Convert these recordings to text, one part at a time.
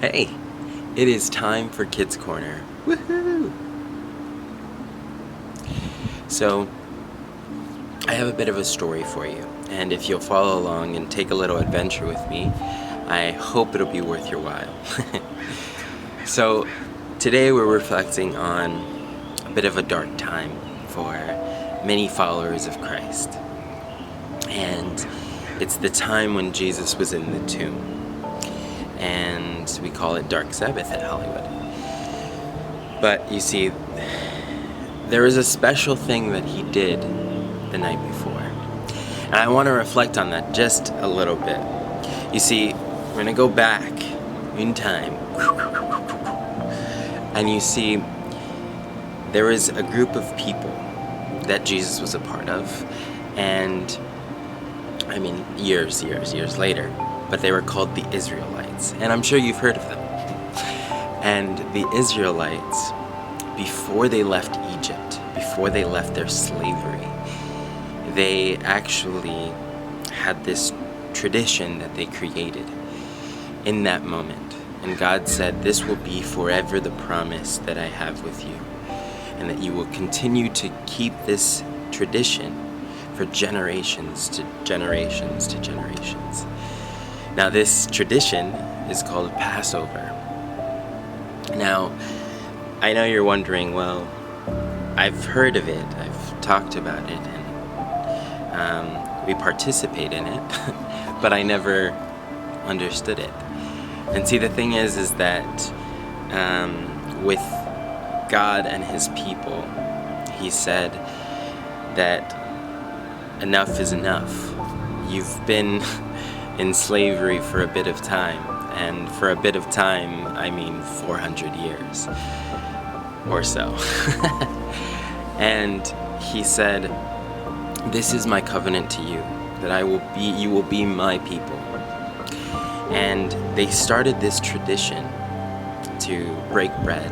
Hey, it is time for Kids Corner. Woohoo! So, I have a bit of a story for you, and if you'll follow along and take a little adventure with me, I hope it'll be worth your while. So, today we're reflecting on a bit of a dark time for many followers of Christ. And it's the time when Jesus was in the tomb. And we call it Dark Sabbath at Hollywood. But you see, there was a special thing that he did the night before. And I want to reflect on that just a little bit. You see, we're going to go back in time. And you see, there was a group of people that Jesus was a part of. And, I mean, years later. But they were called the Israelites. And I'm sure you've heard of them. And the Israelites, before they left Egypt, before they left their slavery, they actually had this tradition that they created in that moment. And God said, "This will be forever the promise that I have with you, and that you will continue to keep this tradition for generations to generations to generations." Now, this tradition is called Passover. Now, I know you're wondering, well, I've heard of it, I've talked about it, and we participate in it, but I never understood it. And see, the thing is that with God and His people, He said that enough is enough. You've been in slavery for a bit of time, and for a bit of time, I mean 400 years or so. And He said, "This is my covenant to you, that you will be my people." And they started this tradition to break bread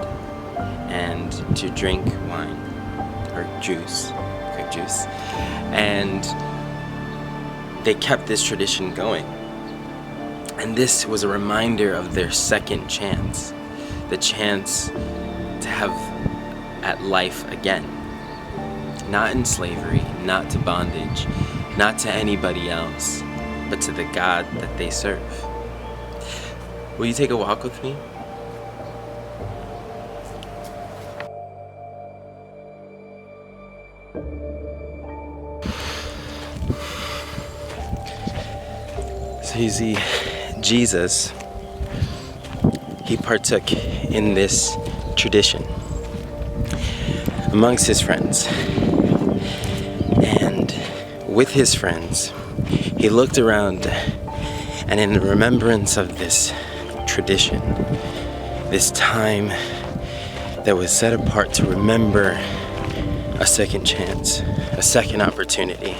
and to drink wine or juice, grape juice, and they kept this tradition going. And this was a reminder of their second chance, the chance to have at life again. Not in slavery, not to bondage, not to anybody else, but to the God that they serve. Will you take a walk with me? So you see, Jesus, He partook in this tradition amongst His friends. And with His friends, He looked around, and in remembrance of this tradition, this time that was set apart to remember a second chance, a second opportunity,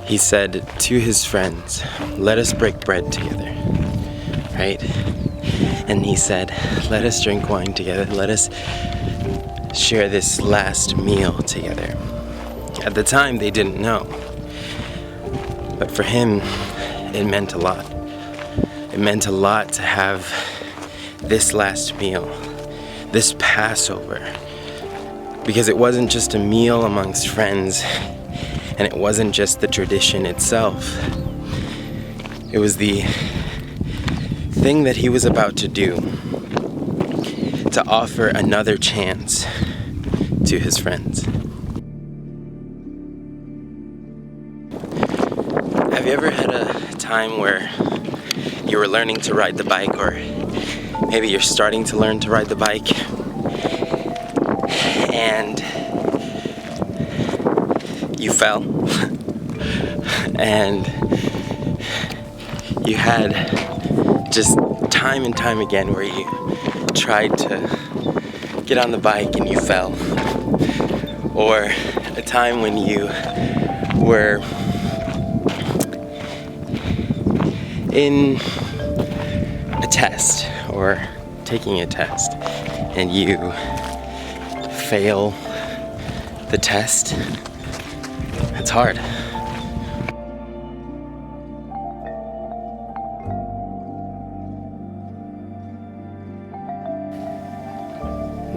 He said to His friends, "Let us break bread together," right? And He said, "Let us drink wine together. Let us share this last meal together." At the time, they didn't know. But for Him, it meant a lot. It meant a lot to have this last meal, this Passover, because it wasn't just a meal amongst friends, and it wasn't just the tradition itself. It was the thing that He was about to do, to offer another chance to His friends. Have you ever had a time where you were learning to ride the bike, or maybe you're starting to learn to ride the bike, and you fell, and you had just time and time again where you tried to get on the bike and you fell, or a time when you were in a test or taking a test and you fail the test. It's hard.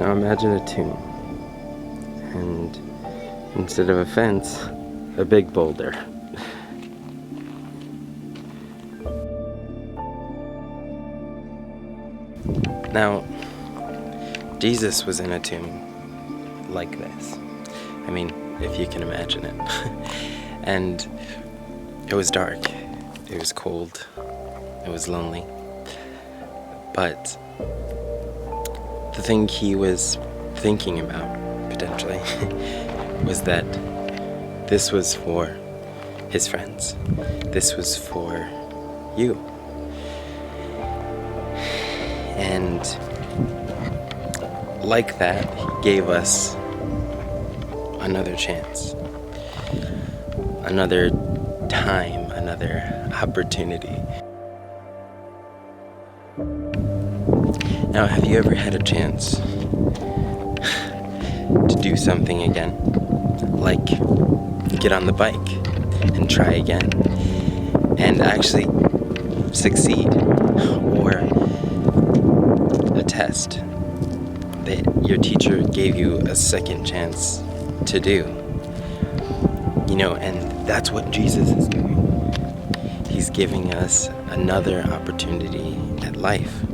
Now imagine a tomb, and instead of a fence, a big boulder. Now, Jesus was in a tomb like this. I mean, if you can imagine it. And it was dark, it was cold, it was lonely. But the thing he was thinking about, potentially, was that this was for his friends. This was for you. And like that, he gave us another chance, another time, another opportunity. Now, have you ever had a chance to do something again? Like get on the bike and try again and actually succeed, or a test that your teacher gave you a second chance to do. You know, and that's what Jesus is doing. He's giving us another opportunity at life.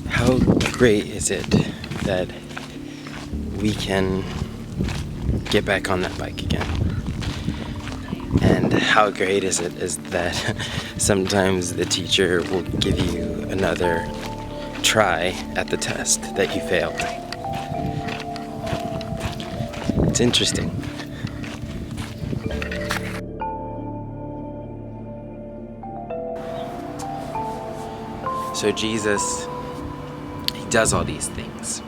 How great is it that we can get back on that bike again? And how great is it is that sometimes the teacher will give you another try at the test that you failed. It's interesting. So Jesus, he does all these things.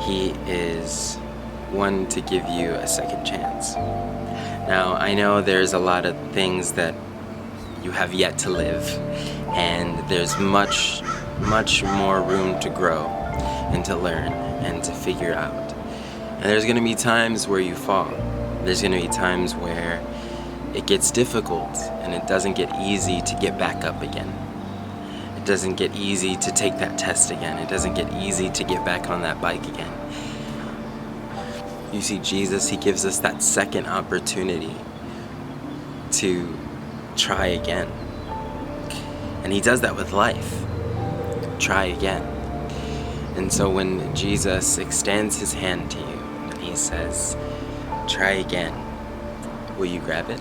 He is one to give you a second chance. Now, I know there's a lot of things that you have yet to live, and there's much more room to grow and to learn and to figure out. And there's going to be times where you fall. There's going to be times where it gets difficult and it doesn't get easy to get back up again. It doesn't get easy to take that test again. It doesn't get easy to get back on that bike again. You see, Jesus, he gives us that second opportunity to try again. And he does that with life. Try again. And so when Jesus extends his hand to you and he says, try again, will you grab it?